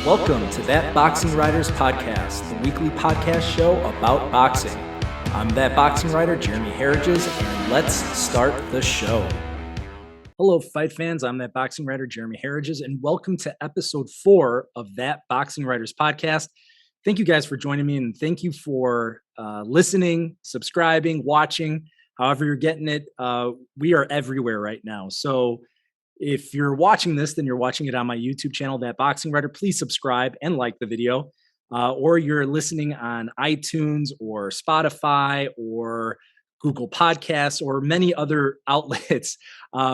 Welcome to That Boxing Writers Podcast, the weekly podcast show about boxing. I'm That Boxing Writer, Jeremy Harridges, and let's start the show. Hello, fight fans. I'm That Boxing Writer, Jeremy Harridges, and welcome to episode 4 of That Boxing Writers Podcast. Thank you guys for joining me, and thank you for listening, subscribing, watching, however you're getting it. We are everywhere right now. So if you're watching this, then you're watching it on my YouTube channel, That Boxing Writer. Please subscribe and like the video. Or you're listening on iTunes or Spotify or Google Podcasts or many other outlets.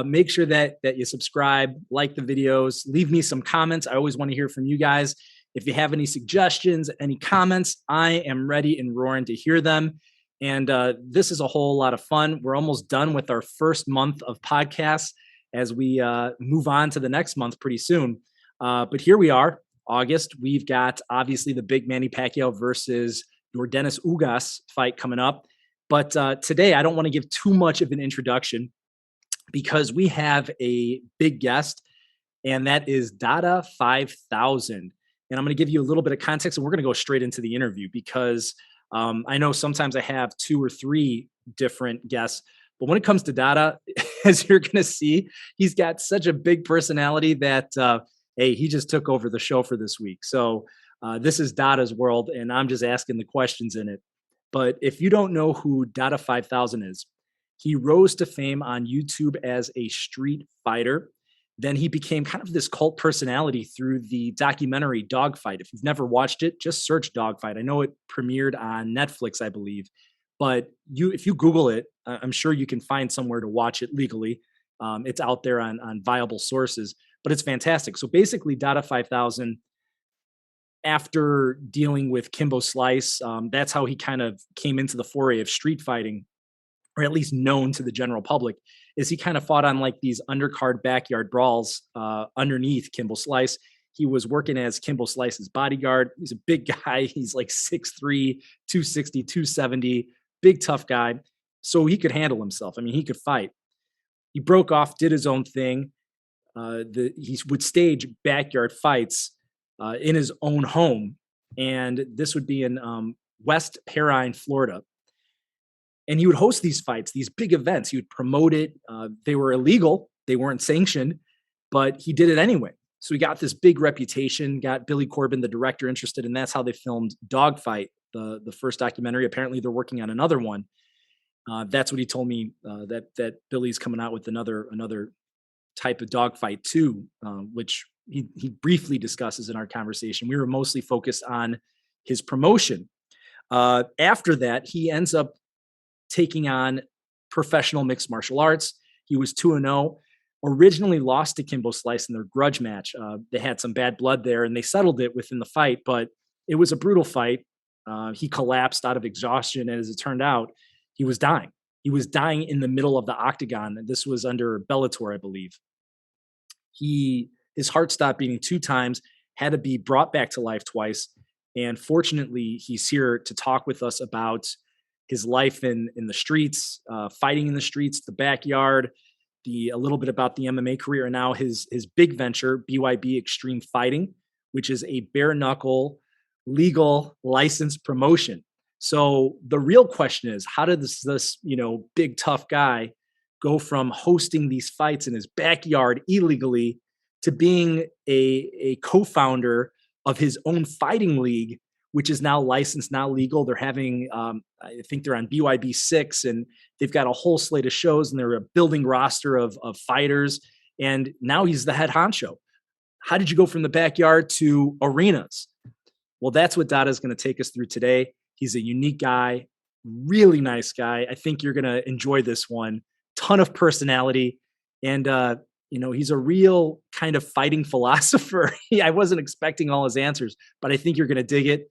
Make sure that you subscribe, like the videos, leave me some comments. I always want to hear from you guys. If you have any suggestions, any comments, I am ready and roaring to hear them. And this is a whole lot of fun. We're almost done with our first month of podcasts as we move on to the next month pretty soon. But here we are, August. We've got obviously the big Manny Pacquiao versus Yordenis Ugás fight coming up. But today I don't want to give too much of an introduction because we have a big guest, and that is DADA 5000. And I'm going to give you a little bit of context, and we're going to go straight into the interview because I know sometimes I have 2 or 3 different guests. But when it comes to DADA, as you're going to see, he's got such a big personality that, hey, he just took over the show for this week. So this is DADA's world, and I'm just asking the questions in it. But if you don't know who DADA 5000 is, he rose to fame on YouTube as a street fighter. Then he became kind of this cult personality through the documentary Dawg Fight. If you've never watched it, just search Dawg Fight. I know it premiered on Netflix, I believe. But if you Google it, I'm sure you can find somewhere to watch it legally. It's out there on viable sources, but it's fantastic. So basically, DADA 5000, after dealing with Kimbo Slice, that's how he kind of came into the foray of street fighting, or at least known to the general public, is he kind of fought on like these undercard backyard brawls underneath Kimbo Slice. He was working as Kimbo Slice's bodyguard. He's a big guy. He's like 6'3", 260, 270. Big, tough guy. So he could handle himself. I mean, he could fight. He broke off, did his own thing. He would stage backyard fights in his own home. And this would be in West Perrine, Florida. And he would host these fights, these big events. He would promote it. They were illegal. They weren't sanctioned, but he did it anyway. So he got this big reputation, got Billy Corben, the director, interested, and that's how they filmed Dawg Fight, the first documentary. Apparently, they're working on another one. That's what he told me, that Billy's coming out with another type of Dawg Fight too, which he briefly discusses in our conversation. We were mostly focused on his promotion. After that, he ends up taking on professional mixed martial arts. He was 2-0. Originally lost to Kimbo Slice in their grudge match. They had some bad blood there, and they settled it within the fight, but it was a brutal fight. He collapsed out of exhaustion, and as it turned out, he was dying. He was dying in the middle of the octagon. This was under Bellator, I believe. His heart stopped beating 2 times, had to be brought back to life twice, and fortunately, he's here to talk with us about his life in the streets, fighting in the streets, the backyard, a little bit about the MMA career, and now his big venture, BYB Extreme Fighting, which is a bare-knuckle legal licensed promotion. So the real question is, how did this big tough guy go from hosting these fights in his backyard illegally to being a co-founder of his own fighting league, which is now licensed, now legal? They're having, I think they're on BYB 6, and they've got a whole slate of shows, and they're a building roster of fighters. And now he's the head honcho. How did you go from the backyard to arenas? Well, that's what DADA is going to take us through today. He's a unique guy, really nice guy. I think you're going to enjoy this one. Ton of personality. And, he's a real kind of fighting philosopher. I wasn't expecting all his answers, but I think you're going to dig it.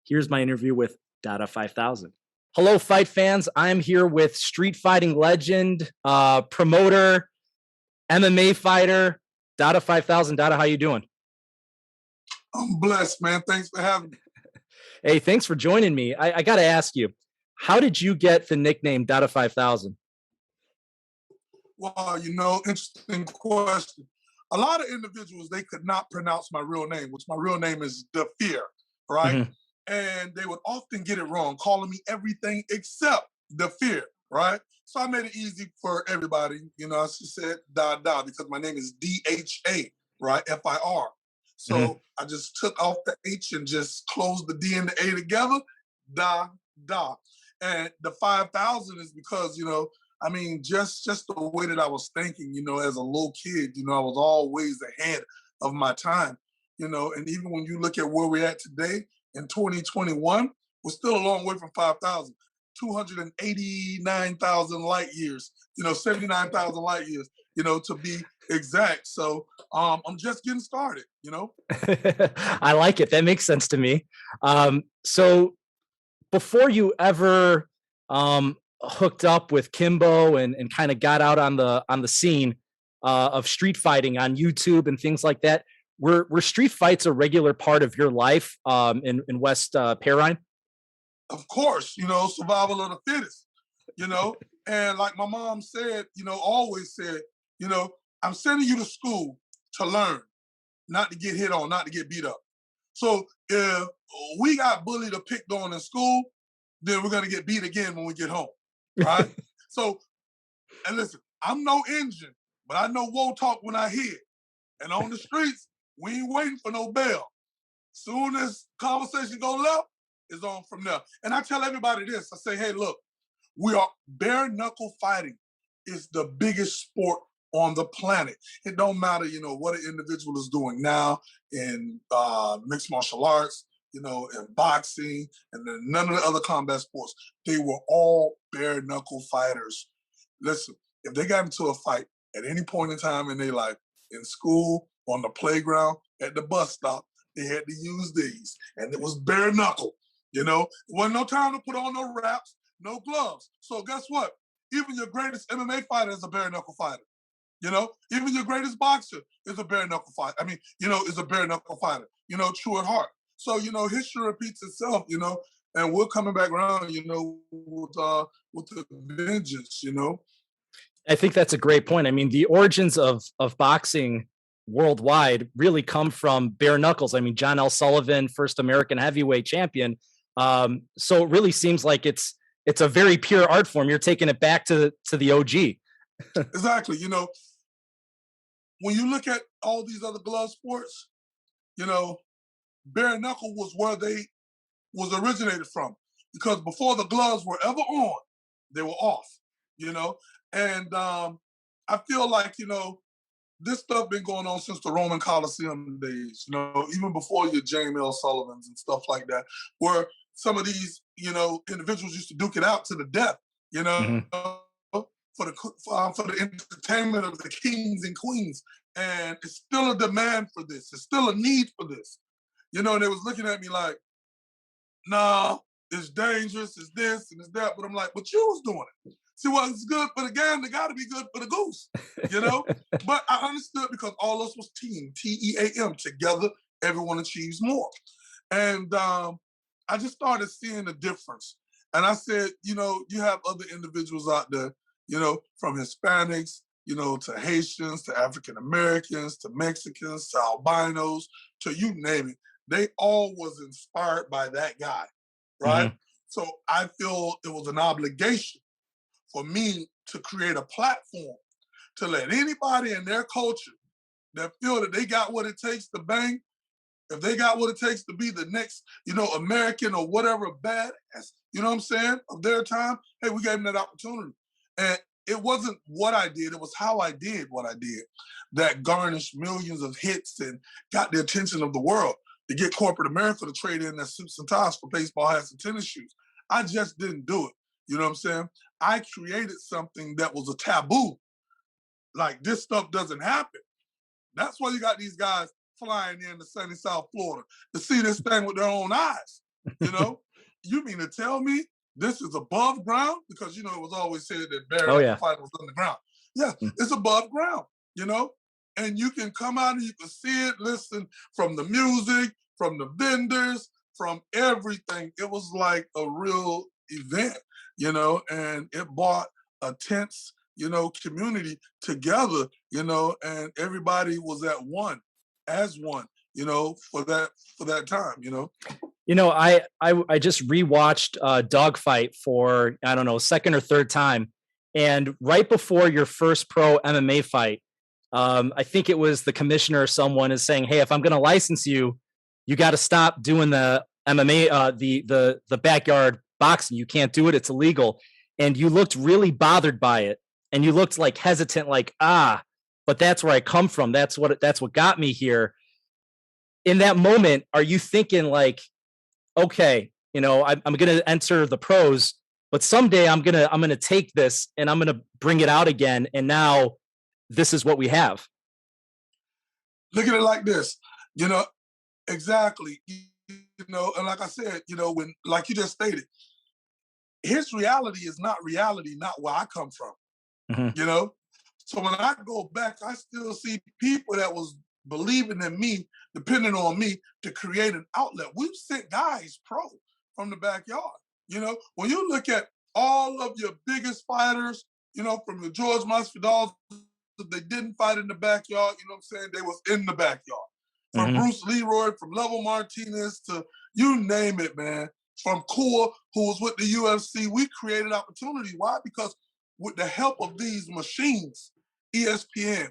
Here's my interview with DADA 5000. Hello, fight fans. I'm here with street fighting legend, promoter, MMA fighter, DADA 5000. DADA, how you doing? I'm blessed, man. Thanks for having me. Hey, thanks for joining me. I got to ask you, how did you get the nickname DADA 5000? Wow, interesting question. a lot of individuals, they could not pronounce my real name, which my real name is The Fear, right? Mhm. And they would often get it wrong, calling me everything except The Fear, right? So I made it easy for everybody. I just said DADA because my name is DHA, right? FIR. Mhm. So I just took off the H and just closed the D and the A together, da da. And the 5,000 is because just the way that I was thinking, as a little kid, I was always ahead of my time, and even when you look at where we're at today in 2021, we're still a long way from 5,000. 289,000 light years, 79,000 light years, to be exact. So I'm just getting started. I like it. That makes sense to me. So before you ever hooked up with Kimbo and kind of got out on the scene of street fighting on YouTube and things like that, were street fights a regular part of your life in West Perrine? Of course, survival of the fittest, you know. And like my mom said, always said, you know, I'm sending you to school to learn, not to get hit on, not to get beat up. So if we got bullied or picked on in school, then we're gonna get beat again when we get home, right? So, and listen, I'm no engine, but I know woe talk when I hear it. And on the streets, we ain't waiting for no bell. Soon as conversation go left, it's on from there. And I tell everybody this, I say, hey, look, we are bare knuckle fighting is the biggest sport on the planet. It don't matter, what an individual is doing now in mixed martial arts, in boxing, and then none of the other combat sports. They were all bare knuckle fighters. Listen, if they got into a fight at any point in time in their life, in school, on the playground, at the bus stop, they had to use these, and it was bare knuckle. There wasn't no time to put on no wraps, no gloves. So guess what? Even your greatest MMA fighter is a bare knuckle fighter. Even your greatest boxer is a bare knuckle fighter. Is a bare knuckle fighter. True at heart. So history repeats itself. And we're coming back around. With the vengeance. I think that's a great point. I mean, the origins of boxing worldwide really come from bare knuckles. I mean, John L. Sullivan, first American heavyweight champion. So it really seems like it's a very pure art form. You're taking it back to the OG. Exactly. When you look at all these other glove sports, bare knuckle was where they was originated from. Because before the gloves were ever on, they were off. And I feel like this stuff been going on since the Roman Coliseum days. Even before your James L. Sullivans and stuff like that, where some of these individuals used to duke it out to the death. Mhm. For the entertainment of the kings and queens. And it's still a demand for this. It's still a need for this. And they was looking at me like, nah, it's dangerous, it's this and it's that. But I'm like, but you was doing it. See, what's good for the game, they got to be good for the goose, But I understood because all of us was team, TEAM, together, everyone achieves more. And I just started seeing the difference. And I said, you have other individuals out there, from Hispanics, to Haitians, to African Americans, to Mexicans, to albinos, to you name it. They all was inspired by that guy, right? Mhm. So I feel it was an obligation for me to create a platform to let anybody in their culture that feel that they got what it takes to bang, if they got what it takes to be the next, American or whatever badass, what I'm saying, of their time, hey, we gave them that opportunity. And it wasn't what I did, it was how I did what I did that garnished millions of hits and got the attention of the world to get corporate America to trade in their suits and ties for baseball hats and tennis shoes. I just didn't do it. You know what I'm saying? I created something that was a taboo. Like this stuff doesn't happen. That's why you got these guys flying in to sunny South Florida to see this thing with their own eyes. You mean to tell me this is above ground? Because it was always said that bare Oh knuckle yeah. fight was underground. Yeah, Mm. it's above ground. And you can come out and you can see it, listen from the music, from the vendors, from everything. It was like a real event, and it brought a tense community together, and everybody was at one, as one, for that time, I just rewatched Dawg Fight for, I don't know, second or third time. And right before your first pro MMA fight, I think it was the commissioner or someone is saying, "Hey, if I'm going to license you, you got to stop doing the MMA, the backyard boxing. You can't do it; it's illegal." And you looked really bothered by it, and you looked like hesitant, like, but that's where I come from. That's what got me here. In that moment, are you thinking like, okay, I'm going to enter the pros, but someday I'm going to take this and I'm going to bring it out again. And now this is what we have. Look at it like this, exactly. And like I said, when, like you just stated, his reality is not reality, not where I come from, So when I go back, I still see people that was believing in me, depending on me to create an outlet. We've sent guys pro from the backyard. When you look at all of your biggest fighters, from the George Masvidal, they didn't fight in the backyard, they was in the backyard. From Bruce Leroy, from Level Martinez to you name it, man. From Core, who was with the UFC, we created opportunity. Why? Because with the help of these machines, ESPN,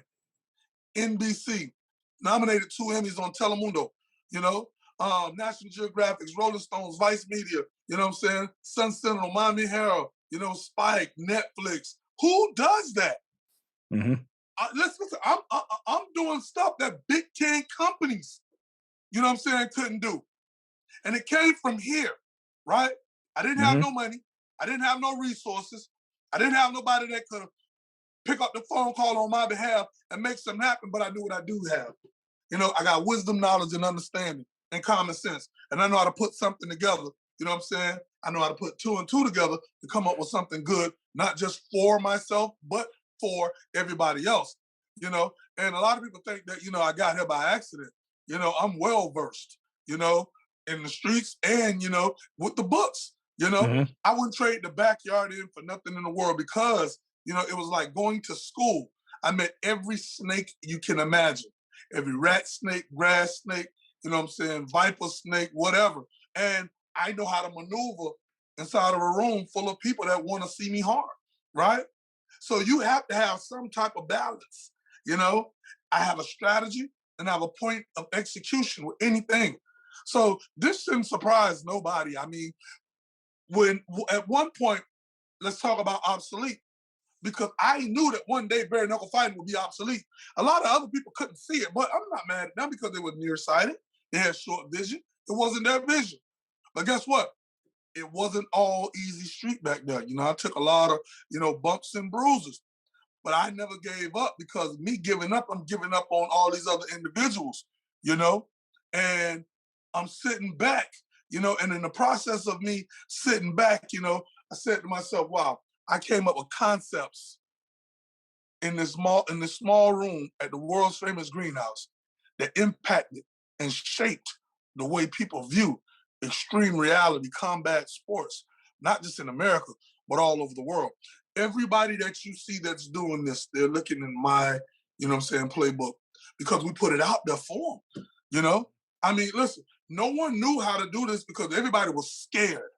NBC, nominated 2 Emmys on Telemundo, National Geographic, Rolling Stones, Vice Media, Sun Sentinel, Miami Herald, Spike, Netflix. Who does that? Listen, I'm doing stuff that Big 10 companies, couldn't do. And it came from here, right? I didn't have no money. I didn't have no resources. I didn't have nobody that could pick up the phone call on my behalf and make something happen, but I knew what I do have. I got wisdom, knowledge, and understanding, and common sense. And I know how to put something together, I know how to put 2 and 2 together to come up with something good, not just for myself, but for everybody else, And a lot of people think that, I got here by accident. I'm well-versed, in the streets and, with the books, I wouldn't trade the backyard in for nothing in the world because, it was like going to school. I met every snake you can imagine. Every rat snake, grass snake, viper snake, whatever. And I know how to maneuver inside of a room full of people that want to see me harm, right? So you have to have some type of balance, I have a strategy and I have a point of execution with anything. So this shouldn't surprise nobody. I mean, when at one point, let's talk about obsolete, because I knew that one day bare-knuckle fighting would be obsolete. A lot of other people couldn't see it, but I'm not mad at them because they were nearsighted. They had short vision. It wasn't their vision. But guess what? It wasn't all easy street back there. I took a lot of, bumps and bruises, but I never gave up because me giving up, I'm giving up on all these other individuals, and I'm sitting back, and in the process of me sitting back, I said to myself, wow, I came up with concepts in this small room at the world's famous greenhouse that impacted and shaped the way people view extreme reality combat sports, not just in America, but all over the world. Everybody that you see that's doing this, they're looking in my, playbook, because we put it out there for them, I mean, listen, no one knew how to do this because everybody was scared.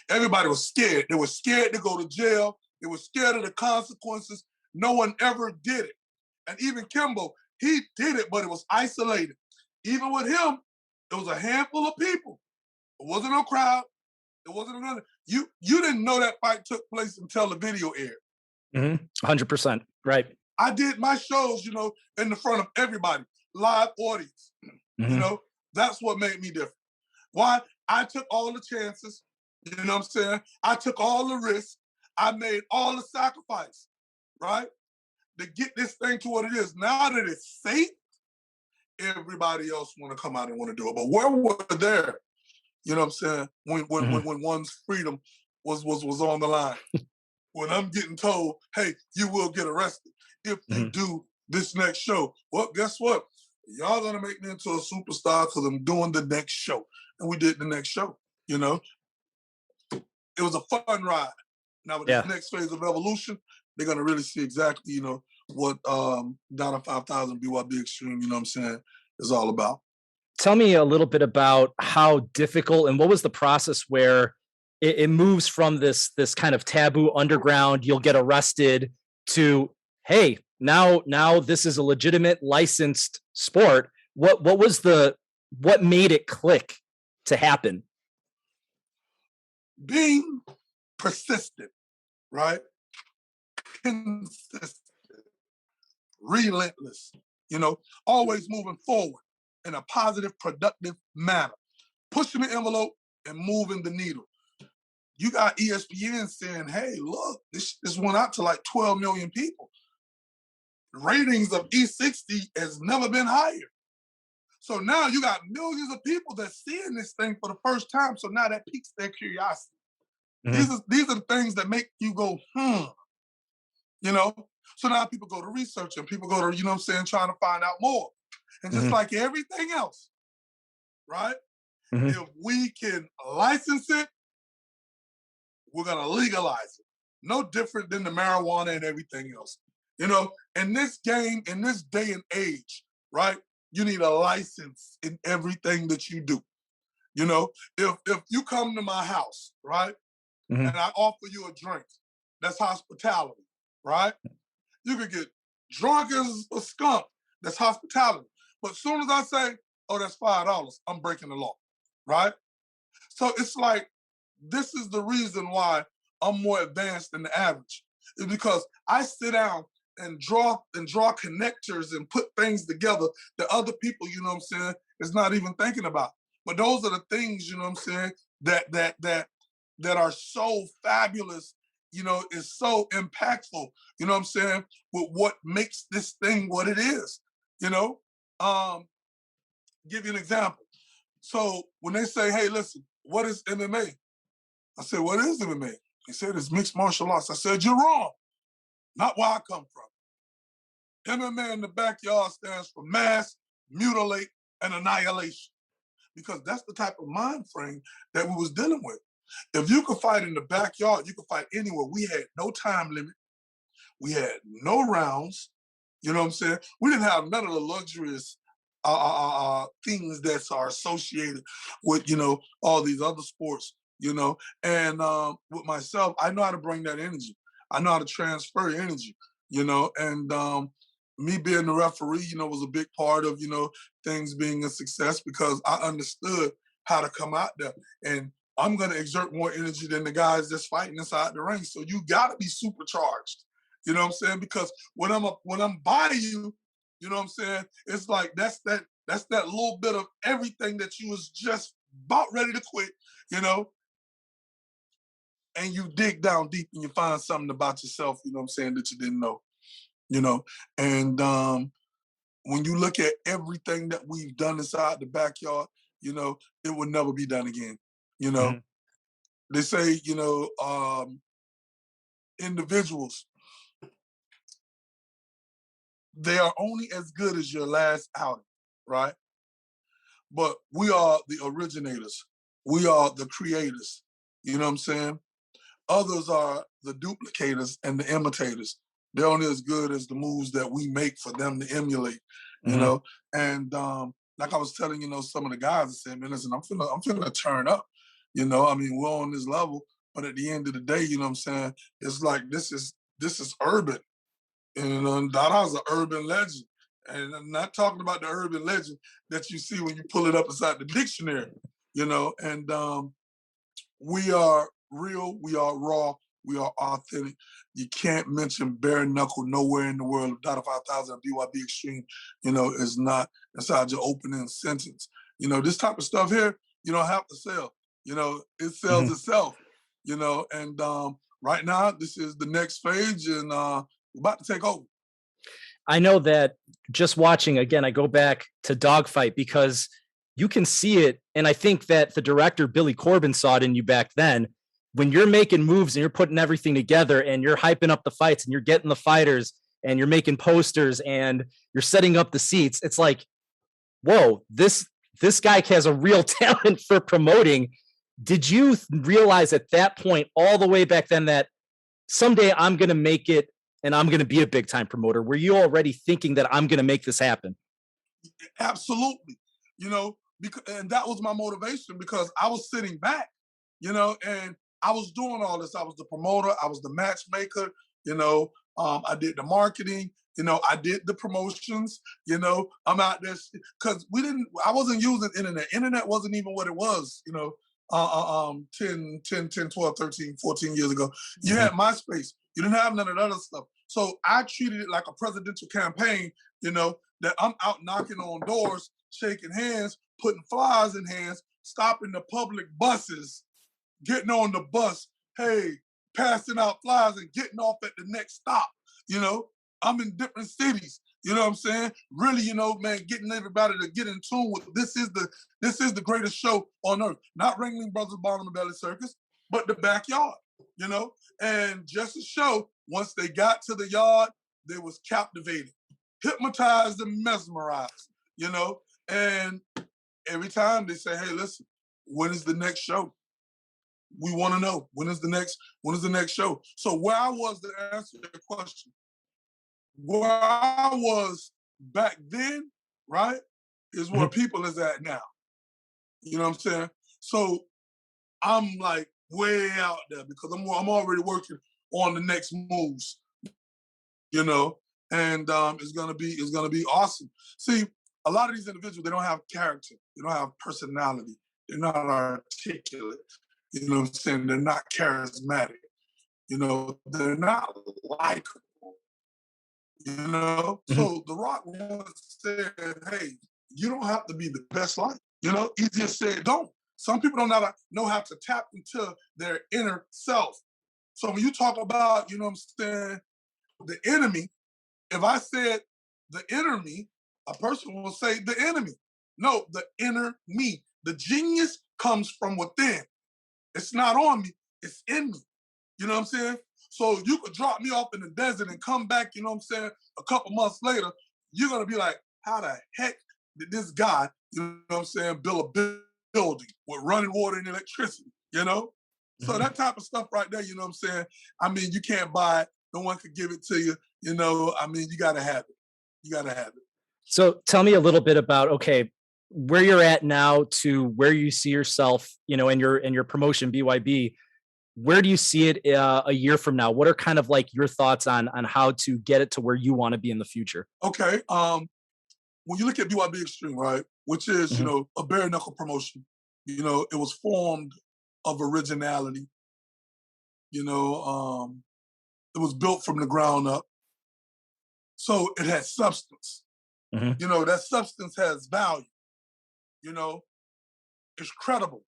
Everybody was scared. They were scared to go to jail. They were scared of the consequences. No one ever did it. And even Kimbo, he did it, but it was isolated. Even with him, it was a handful of people. It wasn't no crowd. It wasn't another. You didn't know that fight took place until the video aired. 100%. Right. I did my shows, in the front of everybody, live audience. That's what made me different. Why? I took all the chances. I took all the risks. I made all the sacrifice, right? To get this thing to what it is. Now that it's safe, everybody else want to come out and want to do it. But where were there, when one's freedom was on the line. When I'm getting told, hey, you will get arrested if you do this next show. Well, guess what? Y'all gonna make me into a superstar because I'm doing the next show. And we did the next show, It was a fun ride. Now with this next phase of evolution, they're going to really see exactly, what DADA 5000 BYB Extreme, is all about. Tell me a little bit about how difficult and what was the process where it moves from this kind of taboo underground, you'll get arrested, to, hey, now this is a legitimate licensed sport. What made it click to happen? Being persistent, right? Consistent, relentless, always moving forward in a positive, productive manner, pushing the envelope and moving the needle. You got ESPN saying, hey, look, this went out to like 12 million people. Ratings of E60 has never been higher. So now you got millions of people that's seeing this thing for the first time. So now that piques their curiosity. Mm-hmm. These are the things that make you go, So now people go to research and people go to, trying to find out more. And just like everything else, right? Mm-hmm. If we can license it, we're going to legalize it. No different than the marijuana and everything else. In this game, in this day and age, right? You need a license in everything that you do. If you come to my house, right? Mm-hmm. And I offer you a drink, that's hospitality, right? You could get drunk as a skunk, that's hospitality. But as soon as I say, oh, that's $5, I'm breaking the law, right? So it's like, this is the reason why I'm more advanced than the average. Is because I sit down and draw connectors and put things together that other people, is not even thinking about. But those are the things, that are so fabulous, is so impactful, with what makes this thing what it is, Give you an example. So when they say, hey, listen, what is MMA? I said, what is MMA? He said, it's mixed martial arts. I said, you're wrong. Not where I come from. MMA in the backyard stands for mass, mutilate, and annihilation. Because that's the type of mind frame that we was dealing with. If you could fight in the backyard, you could fight anywhere. We had no time limit. We had no rounds. You know what I'm saying? We didn't have none of the luxurious things that are associated with, all these other sports, And with myself, I know how to bring that energy. I know how to transfer energy, and me being the referee, was a big part of, things being a success because I understood how to come out there. And I'm going to exert more energy than the guys that's fighting inside the ring. So you got to be supercharged. You know what I'm saying? Because when I'm by you, you know what I'm saying? It's like that's that little bit of everything that you was just about ready to quit, and you dig down deep and you find something about yourself, that you didn't know, And when you look at everything that we've done inside the backyard, it will never be done again. Mm-hmm. They say, individuals, they are only as good as your last outing, right? But we are the originators. We are the creators. You know what I'm saying? Others are the duplicators and the imitators. They're only as good as the moves that we make for them to emulate, And like I was telling, some of the guys, I said, man, listen, I'm finna turn up. We're on this level, but at the end of the day, you know what I'm saying? It's like, this is urban. And Dada's an urban legend. And I'm not talking about the urban legend that you see when you pull it up inside the dictionary, And we are real, we are raw, we are authentic. You can't mention bare-knuckle nowhere in the world of DADA 5000 BYB Extreme, is not inside your opening sentence. This type of stuff here, you don't have to sell. It sells itself, And right now, this is the next phase, and we're about to take over. I know that just watching, again, I go back to Dawg Fight because you can see it. And I think that the director, Billy Corben, saw it in you back then. When you're making moves and you're putting everything together and you're hyping up the fights and you're getting the fighters and you're making posters and you're setting up the seats, it's like, whoa, this guy has a real talent for promoting. Did you realize at that point, all the way back then, that someday I'm going to make it and I'm going to be a big time promoter? Were you already thinking that I'm going to make this happen? Absolutely. Because, and that was my motivation, because I was sitting back, and I was doing all this. I was the promoter, I was the matchmaker, I did the marketing, I did the promotions, I'm out there because I wasn't using internet. Internet wasn't even what it was, 10, 12, 13, 14 years ago. You had MySpace. You didn't have none of that other stuff. So I treated it like a presidential campaign, that I'm out knocking on doors, shaking hands, putting flyers in hands, stopping the public buses, getting on the bus, hey, passing out flyers and getting off at the next stop. I'm in different cities. You know what I'm saying? Really, man, getting everybody to get in tune with this is the greatest show on earth. Not Ringling Brothers Bottom of Belly Circus, but the backyard. And just to show, once they got to the yard, they was captivated, hypnotized and mesmerized. And every time they say, hey, listen, when is the next show? We want to know when is the next show. So where I was, to answer your question, where I was back then, right, is where people is at now. You know what I'm saying? So I'm like way out there because I'm already working on the next moves. And it's gonna be awesome. See, a lot of these individuals, they don't have character, they don't have personality, they're not articulate. You know what I'm saying? They're not charismatic. They're not likable. So The Rock once said, hey, you don't have to be the best like. He just said don't. Some people don't know how to tap into their inner self. So when you talk about, what I'm saying, the enemy, if I said the inner me, a person will say the enemy. No, the inner me. The genius comes from within. It's not on me, it's in me. You know what I'm saying? So you could drop me off in the desert and come back, a couple months later, you're going to be like, how the heck did this guy, build a building with running water and electricity, So that type of stuff right there, you can't buy it. No one could give it to you, you got to have it. You got to have it. So tell me a little bit about, where you're at now to where you see yourself, in your promotion, BYB. Where do you see it a year from now? What are kind of like your thoughts on how to get it to where you want to be in the future? Okay. When you look at BYB Extreme, right, which is, a bare-knuckle promotion, it was formed of originality. It was built from the ground up. So it has substance. That substance has value. It's credible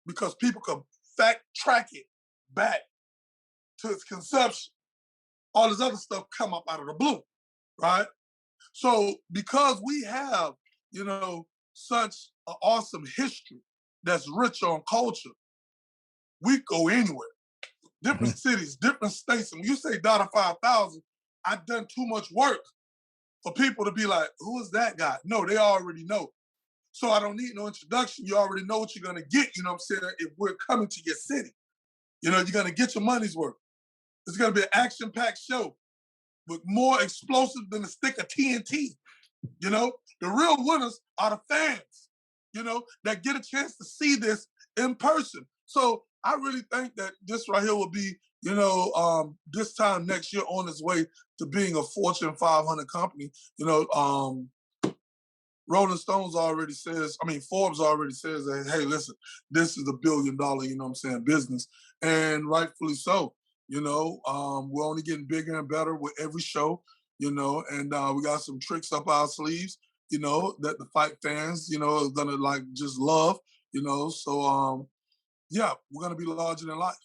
because people can fact track it back to its conception. All this other stuff come up out of the blue, right? So because we have, such an awesome history that's rich on culture, we go anywhere. Different cities, different states. And when you say DADA 5000, I've done too much work for people to be like, who is that guy? No, they already know. So I don't need no introduction. You already know what you're going to get, you know what I'm saying, if we're coming to your city. You're going to get your money's worth. It's going to be an action-packed show with more explosive than a stick of TNT. The real winners are the fans, that get a chance to see this in person. So I really think that this right here will be, this time next year on its way to being a Fortune 500 company. Rolling Stones already says, Forbes already says that, hey, listen, this is $1 billion, business. And rightfully so. We're only getting bigger and better with every show, and we got some tricks up our sleeves, that the fight fans, are gonna just love, So yeah, we're gonna be larger than life,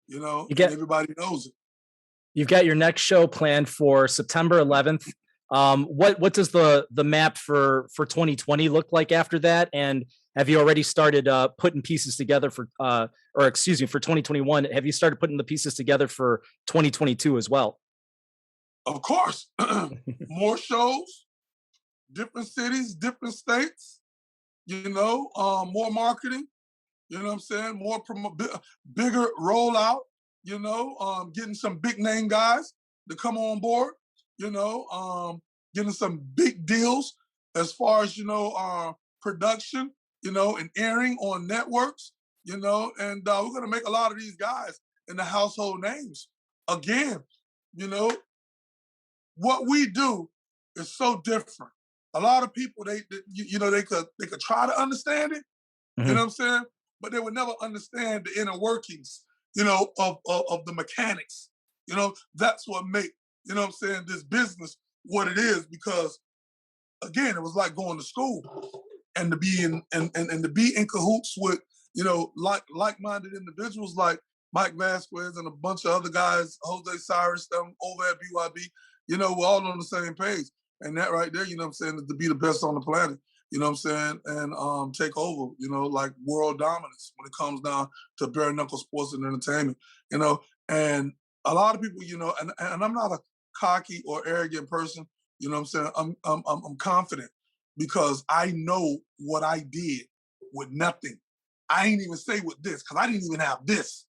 and everybody knows it. You've got your next show planned for September 11th. What does the map for 2020 look like after that? And have you already started putting pieces together for 2021? Have you started putting the pieces together for 2022 as well? Of course, more shows, different cities, different states. More marketing. You know what I'm saying? More bigger rollout. Getting some big name guys. to come on board, getting some big deals as far as, production, and airing on networks, and we're going to make a lot of these guys into household names. Again, what we do is so different. A lot of people, they could try to understand it, Mm-hmm. you know what I'm saying? But they would never understand the inner workings, of the mechanics. That's what make, this business what it is, because again, it was like going to school and to be in and to be in cahoots with, like-minded individuals like Mike Vasquez and a bunch of other guys, Jose Cyrus, them over at BYB, we're all on the same page. And that right there, is to be the best on the planet, and take over, like world dominance when it comes down to bare-knuckle sports and entertainment, and a lot of people, and I'm not a cocky or arrogant person, I'm confident because I know what I did with nothing. I ain't even say with this because I didn't even have this.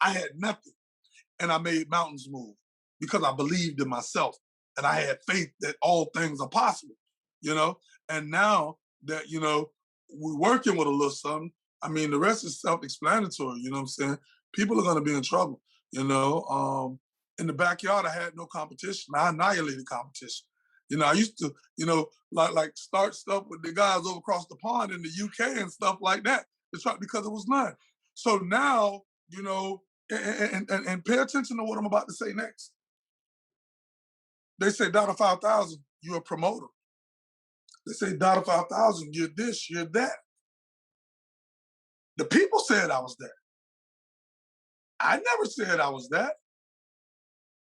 I had nothing, and I made mountains move because I believed in myself and I had faith that all things are possible, And now that, we're working with a little something, I mean, the rest is self-explanatory, People are going to be in trouble, In the backyard, I had no competition. I annihilated competition. I used to, like start stuff with the guys over across the pond in the UK and stuff like that. Because it was none. So now, and pay attention to what I'm about to say next. They say DADA 5000, you're a promoter. They say DADA 5000, you're this, you're that. The people said I was that. I never said I was that.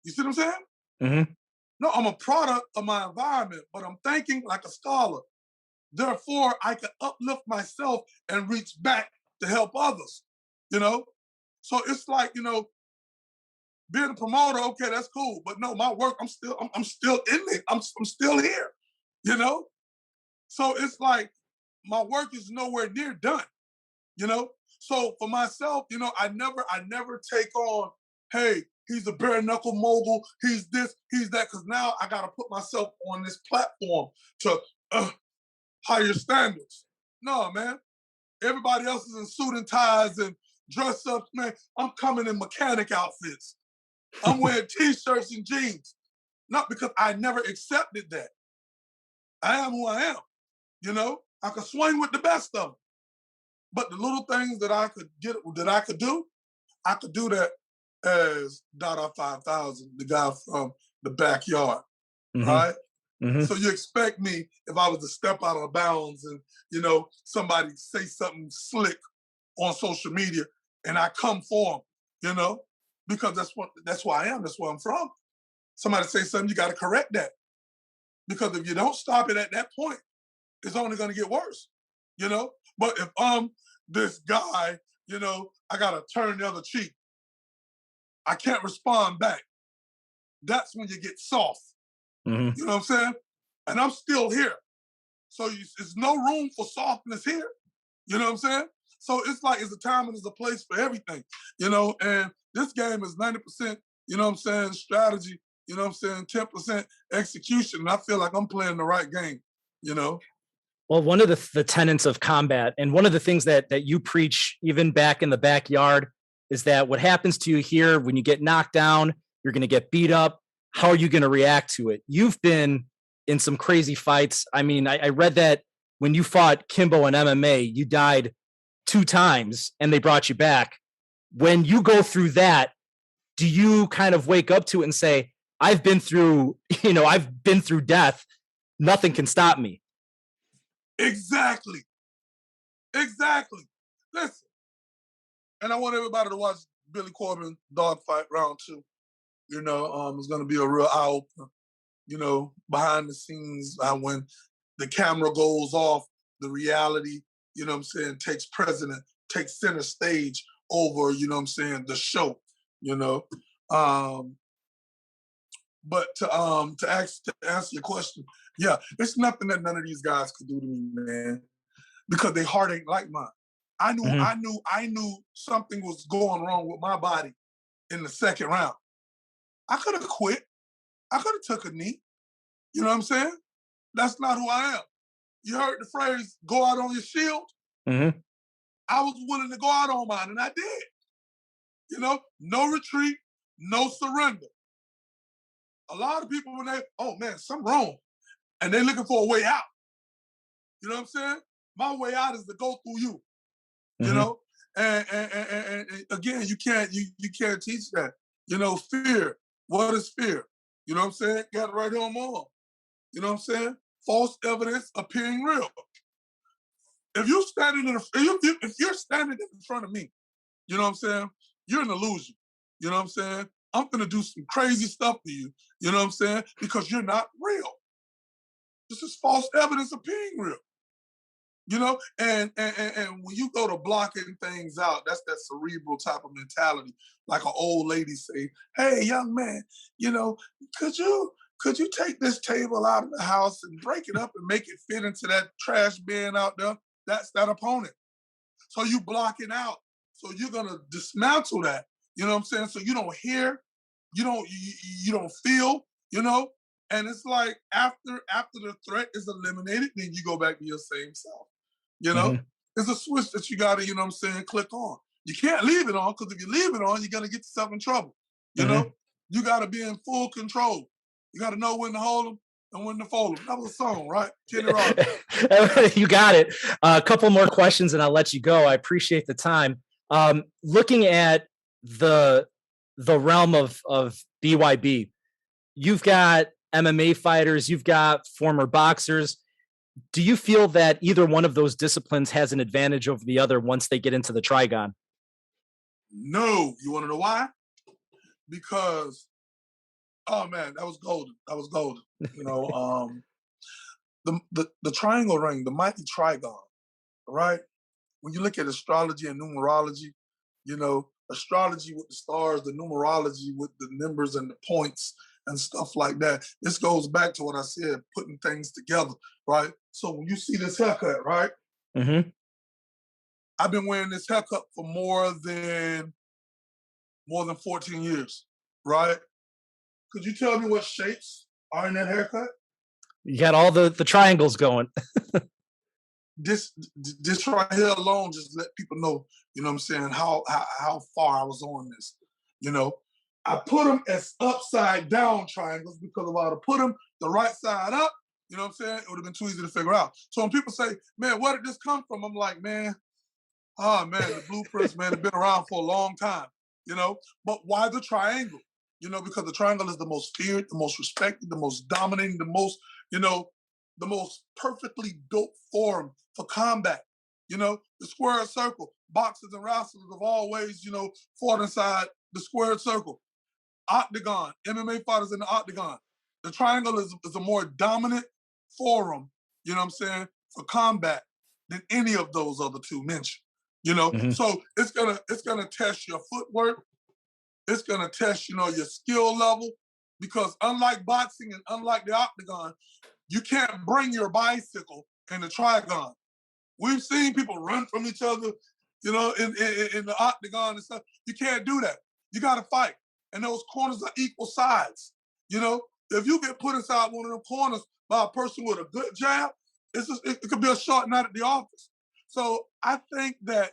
You see what I'm saying? Mm-hmm. No, I'm a product of my environment, but I'm thinking like a scholar. Therefore, I can uplift myself and reach back to help others, So it's like, being a promoter, okay, that's cool. But no, my work, I'm still in it. I'm still here, So it's like my work is nowhere near done, So for myself, I never take on, hey, he's a bare knuckle mogul, he's this, he's that, because now I got to put myself on this platform to higher standards. No, man. Everybody else is in suit and ties and dress up, man. I'm coming in mechanic outfits. I'm wearing t-shirts and jeans. Not because I never accepted that. I am who I am. I could swing with the best of them. But the little things that I could do that as DADA 5000, the guy from the backyard, Mm-hmm. right? Mm-hmm. So you expect me, if I was to step out of bounds and, somebody say something slick on social media and I come for them, because that's who I am, that's where I'm from. Somebody say something, you got to correct that. Because if you don't stop it at that point, it's only going to get worse, But if I'm this guy, I got to turn the other cheek. I can't respond back. That's when you get soft. Mm-hmm. You know what I'm saying? And I'm still here. So there's no room for softness here. You know what I'm saying? So it's like it's a time and there's a place for everything, and this game is 90%, strategy, 10% execution. And I feel like I'm playing the right game, Well, one of the tenets of combat, and one of the things that you preach even back in the backyard, is that what happens to you here when you get knocked down, you're going to get beat up. How are you going to react to it? You've been in some crazy fights. I mean, I read that when you fought Kimbo in MMA, you died 2 times and they brought you back. When you go through that, do you kind of wake up to it and say, I've been through death. Nothing can stop me. Exactly. Listen, and I want everybody to watch Billy Corbin Dawg Fight Round 2. It's going to be a real eye-opener, behind the scenes, when the camera goes off, the reality, takes center stage over, the show, But to answer your question, yeah, it's nothing that none of these guys could do to me, man, because their heart ain't like mine. I knew something was going wrong with my body in the second round. I could have quit. I could have took a knee. You know what I'm saying? That's not who I am. You heard the phrase, go out on your shield? Mm-hmm. I was willing to go out on mine, and I did. You know, no retreat, no surrender. A lot of people, when they, oh man, something wrong, and they're looking for a way out. You know what I'm saying? My way out is to go through you. You know, and again, you can't teach that. You know, fear. What is fear? You know what I'm saying? Got it right here on Mall. You know what I'm saying? False evidence appearing real. If you're standing if you're standing in front of me, you know what I'm saying? You're an illusion. You know what I'm saying? I'm gonna do some crazy stuff to you. You know what I'm saying? Because you're not real. This is false evidence appearing real. You know, and when you go to blocking things out, that's that cerebral type of mentality. Like an old lady say, "Hey, young man, you know, could you take this table out of the house and break it up and make it fit into that trash bin out there?" That's that opponent. So you block it out. So you're gonna dismantle that. You know what I'm saying? So you don't hear, you don't feel, you know. And it's like after the threat is eliminated, then you go back to your same self. You know, it's a switch that you gotta, you know what I'm saying, click on. You can't leave it on, because if you leave it on, you're gonna get yourself in trouble. You know, you gotta be in full control. You gotta know when to hold them and when to fold them. That was a song, right? Kenny Rogers. You got it. A couple more questions and I'll let you go. I appreciate the time. Looking at the realm of BYB, you've got MMA fighters, you've got former boxers. Do you feel that either one of those disciplines has an advantage over the other once they get into the trigon? No. You want to know why? Because, oh man, that was golden. That was golden. You know, the triangle ring, the mighty trigon, right? When you look at astrology and numerology, you know, astrology with the stars, the numerology with the numbers and the points and stuff like that. This goes back to what I said, putting things together, right? So when you see this haircut, right? I've been wearing this haircut for more than 14 years, right? Could you tell me what shapes are in that haircut? You got all the triangles going. This right here alone just let people know, you know what I'm saying, how far I was on this. You know, I put them as upside down triangles because if I would have put them the right side up, you know what I'm saying, it would have been too easy to figure out. So when people say, man, where did this come from? I'm like, man, the blueprints, man, have been around for a long time, you know? But why the triangle? You know, because the triangle is the most feared, the most respected, the most dominating, the most, you know, the most perfectly built form for combat. You know, the square circle, boxers and wrestlers have always, you know, fought inside the square circle. Octagon, MMA fighters in the octagon. The triangle is a more dominant forum, you know what I'm saying, for combat than any of those other two mentioned. You know, so it's gonna test your footwork. It's gonna test, you know, your skill level, because unlike boxing and unlike the octagon, you can't bring your bicycle in the trigon. We've seen people run from each other, you know, in the octagon and stuff. You can't do that. You got to fight. And those corners are equal sides. You know, if you get put inside one of them corners by a person with a good jab, it could be a short night at the office. So I think that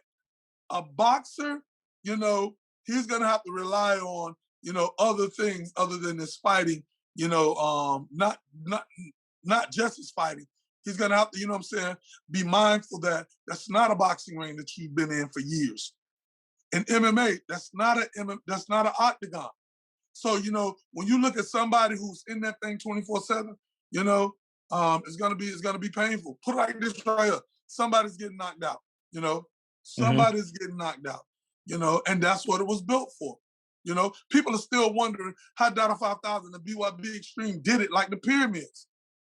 a boxer, you know, he's going to have to rely on, you know, other things other than his fighting, you know, not just his fighting. He's gonna have to, you know what I'm saying, be mindful that that's not a boxing ring that you've been in for years. In MMA, that's not an octagon. So, you know, when you look at somebody who's in that thing 24/7, you know, it's gonna be painful. Put it like this right here. Somebody's getting knocked out, you know. Somebody's getting knocked out, you know, and that's what it was built for. You know, people are still wondering how DADA 5000, the BYB Extreme, did it like the pyramids.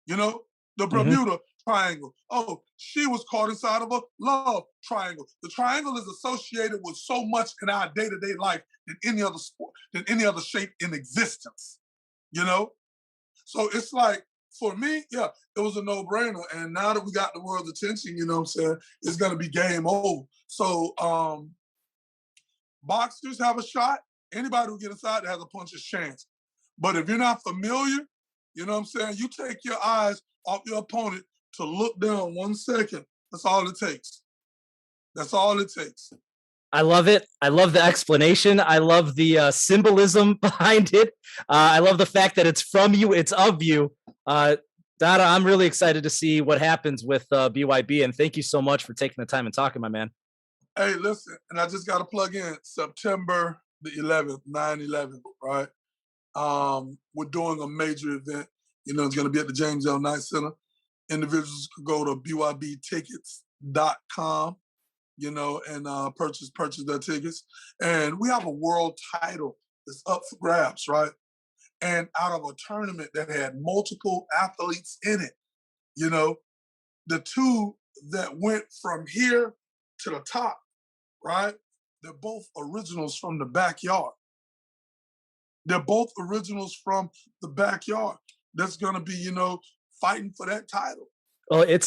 You know, the Bermuda Triangle. Oh, she was caught inside of a love triangle. The triangle is associated with so much in our day-to-day life than any other sport, than any other shape in existence. You know? So it's like, for me, yeah, it was a no-brainer. And now that we got the world's attention, you know what I'm saying, it's gonna be game over. So boxers have a shot. Anybody who gets inside has a puncher's chance. But if you're not familiar, you know what I'm saying? You take your eyes off your opponent to look down 1 second. That's all it takes. That's all it takes. I love it. I love the explanation. I love the symbolism behind it. I love the fact that it's from you, it's of you. Dada, I'm really excited to see what happens with BYB, and thank you so much for taking the time and talking, my man. Hey, listen, and I just got to plug in September the 11th, 9/11, right? We're doing a major event. You know, it's going to be at the James L. Knight Center. Individuals could go to bybtickets.com, you know, and purchase their tickets. And we have a world title that's up for grabs, right? And out of a tournament that had multiple athletes in it, you know, the two that went from here to the top, right? They're both originals from the backyard. They're both originals from the backyard. That's going to be, you know, fighting for that title. Well, it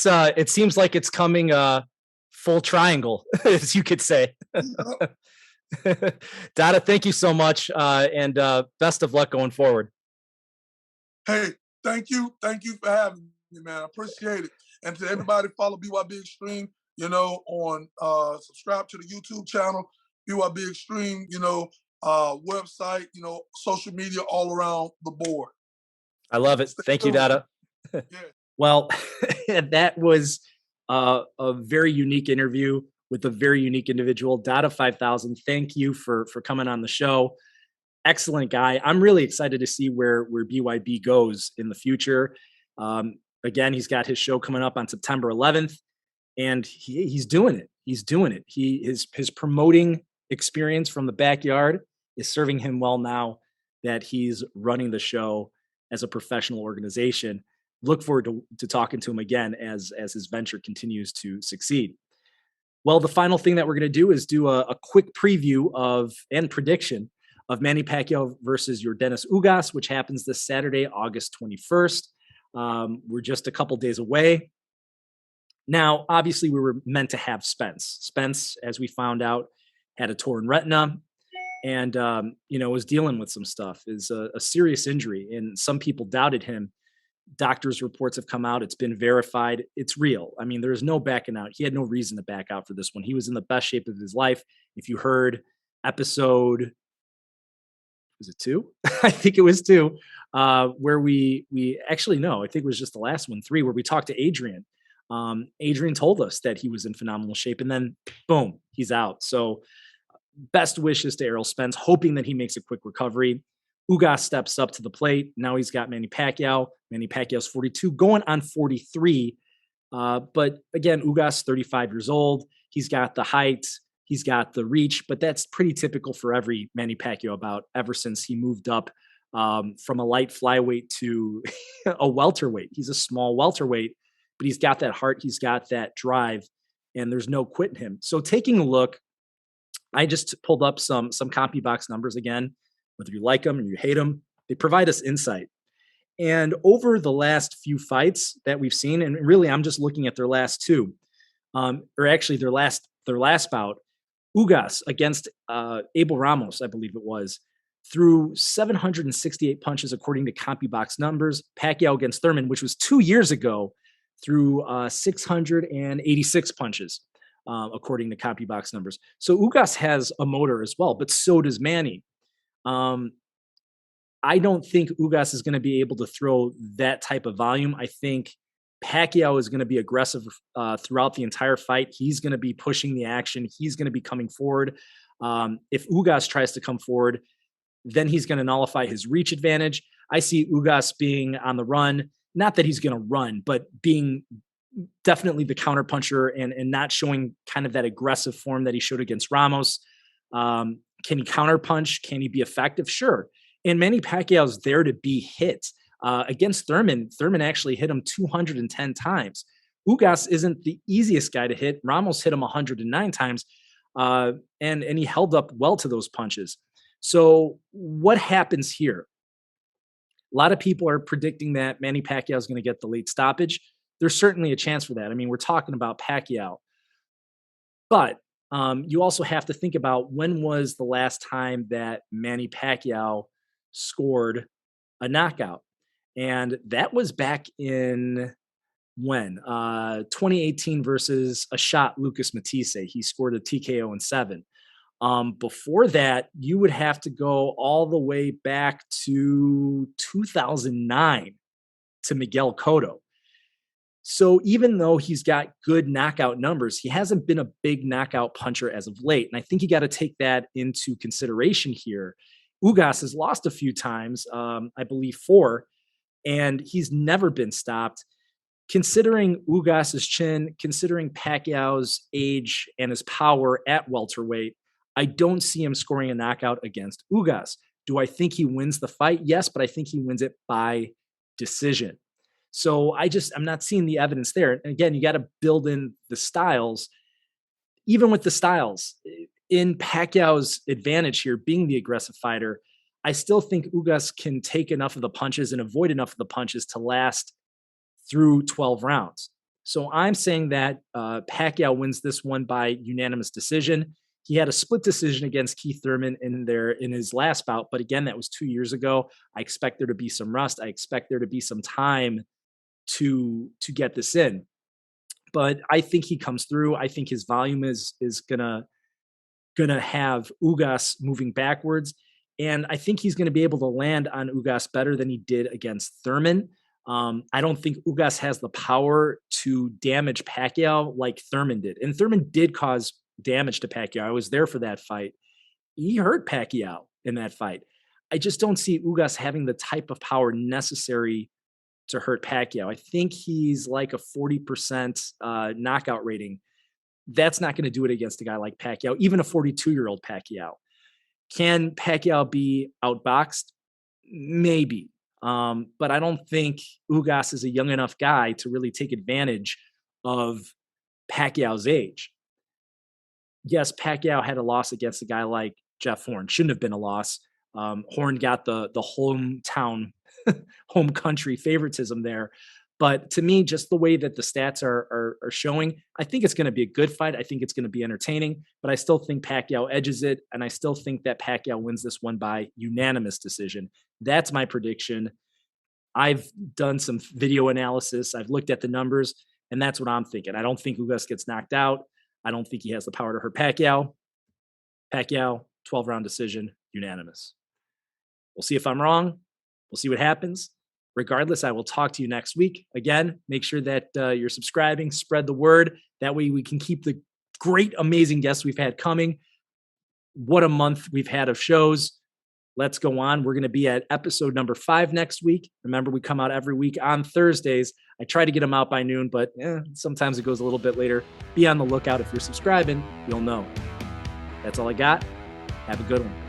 seems like it's coming full triangle, as you could say. Dada, thank you so much, and best of luck going forward. Hey, thank you for having me, man. I appreciate it. And to everybody, follow BYB Extreme, you know, on subscribe to the YouTube channel, BYB Extreme, you know, website, you know, social media, all around the board. I love it. Thank you, Dada. Yeah. Well, that was a very unique interview with a very unique individual, Dada 5000. Thank you for coming on the show. Excellent guy. I'm really excited to see where BYB goes in the future. Again, he's got his show coming up on September 11th, and he's doing it. He's doing it. His promoting experience from the backyard is serving him well now that he's running the show as a professional organization. Look forward to talking to him again as his venture continues to succeed. Well, the final thing that we're going to do is do a quick preview of and prediction of Manny Pacquiao versus Yordenis Ugás, which happens this Saturday, August 21st. We're just a couple days away. Now, obviously, we were meant to have Spence. Spence, as we found out, had a torn retina and, you know, was dealing with some stuff. Is a serious injury, and some people doubted him. Doctors' reports have come out. It's been verified. It's real. I mean, there's no backing out. He had no reason to back out for this one. He was in the best shape of his life. If you heard episode, was it 2? I think it was 2, where we actually, no, I think it was just the last one, 3, where we talked to Adrian. Adrian told us that he was in phenomenal shape, and then boom, he's out. So best wishes to Errol Spence, hoping that he makes a quick recovery. Ugas steps up to the plate. Now he's got Manny Pacquiao. Manny Pacquiao's 42, going on 43. But again, Ugas, 35 years old. He's got the height. He's got the reach, but that's pretty typical for every Manny Pacquiao about ever since he moved up from a light flyweight to a welterweight. He's a small welterweight, but he's got that heart. He's got that drive, and there's no quitting him. So taking a look, I just pulled up some CompuBox numbers again. Whether you like them or you hate them, they provide us insight. And over the last few fights that we've seen, and really I'm just looking at their last 2, or actually their last bout, Ugas against Abel Ramos, I believe it was, threw 768 punches according to CompuBox numbers. Pacquiao against Thurman, which was 2 years ago, threw 686 punches according to CompuBox numbers. So Ugas has a motor as well, but so does Manny. I don't think Ugas is going to be able to throw that type of volume. I think Pacquiao is going to be aggressive throughout the entire fight. He's going to be pushing the action. He's going to be coming forward. If Ugas tries to come forward, then he's going to nullify his reach advantage. I see Ugas being on the run. Not that he's going to run, but being definitely the counterpuncher and not showing kind of that aggressive form that he showed against Ramos. Can he counterpunch? Can he be effective? Sure. And Manny Pacquiao's there to be hit. Against Thurman actually hit him 210 times. Ugas isn't the easiest guy to hit. Ramos hit him 109 times, and he held up well to those punches. So what happens here? A lot of people are predicting that Manny Pacquiao is going to get the late stoppage. There's certainly a chance for that. I mean, we're talking about Pacquiao. But you also have to think about when was the last time that Manny Pacquiao scored a knockout. And that was back in 2018 versus a shot Lucas Matisse. He scored a TKO in 7. Before that, you would have to go all the way back to 2009 to Miguel Cotto. So even though he's got good knockout numbers, he hasn't been a big knockout puncher as of late. And I think you got to take that into consideration here. Ugas has lost a few times, I believe 4, and he's never been stopped. Considering Ugas's chin, considering Pacquiao's age and his power at welterweight, I don't see him scoring a knockout against Ugas. Do I think he wins the fight? Yes, but I think he wins it by decision. So I'm not seeing the evidence there. And again, you got to build in the styles. Even with the styles, in Pacquiao's advantage here, being the aggressive fighter, I still think Ugas can take enough of the punches and avoid enough of the punches to last through 12 rounds. So I'm saying that Pacquiao wins this one by unanimous decision. He had a split decision against Keith Thurman in his last bout, but again, that was 2 years ago. I expect there to be some rust. I expect there to be some time to get this in. But I think he comes through. I think his volume is gonna have Ugas moving backwards. And I think he's going to be able to land on Ugas better than he did against Thurman. I don't think Ugas has the power to damage Pacquiao like Thurman did. And Thurman did cause damage to Pacquiao. I was there for that fight. He hurt Pacquiao in that fight. I just don't see Ugas having the type of power necessary to hurt Pacquiao. I think he's like a 40% knockout rating. That's not going to do it against a guy like Pacquiao, even a 42-year-old Pacquiao. Can Pacquiao be outboxed? Maybe. But I don't think Ugas is a young enough guy to really take advantage of Pacquiao's age. Yes, Pacquiao had a loss against a guy like Jeff Horn. Shouldn't have been a loss. Horn got the hometown, home country favoritism there. But to me, just the way that the stats are showing, I think it's going to be a good fight. I think it's going to be entertaining, but I still think Pacquiao edges it, and I still think that Pacquiao wins this one by unanimous decision. That's my prediction. I've done some video analysis. I've looked at the numbers, and that's what I'm thinking. I don't think Ugas gets knocked out. I don't think he has the power to hurt Pacquiao. Pacquiao, 12-round decision, unanimous. We'll see if I'm wrong. We'll see what happens. Regardless, I will talk to you next week. Again, make sure that you're subscribing, spread the word. That way we can keep the great, amazing guests we've had coming. What a month we've had of shows. Let's go on. We're going to be at episode number 5 next week. Remember, we come out every week on Thursdays. I try to get them out by noon, but sometimes it goes a little bit later. Be on the lookout. If you're subscribing, you'll know. That's all I got. Have a good one.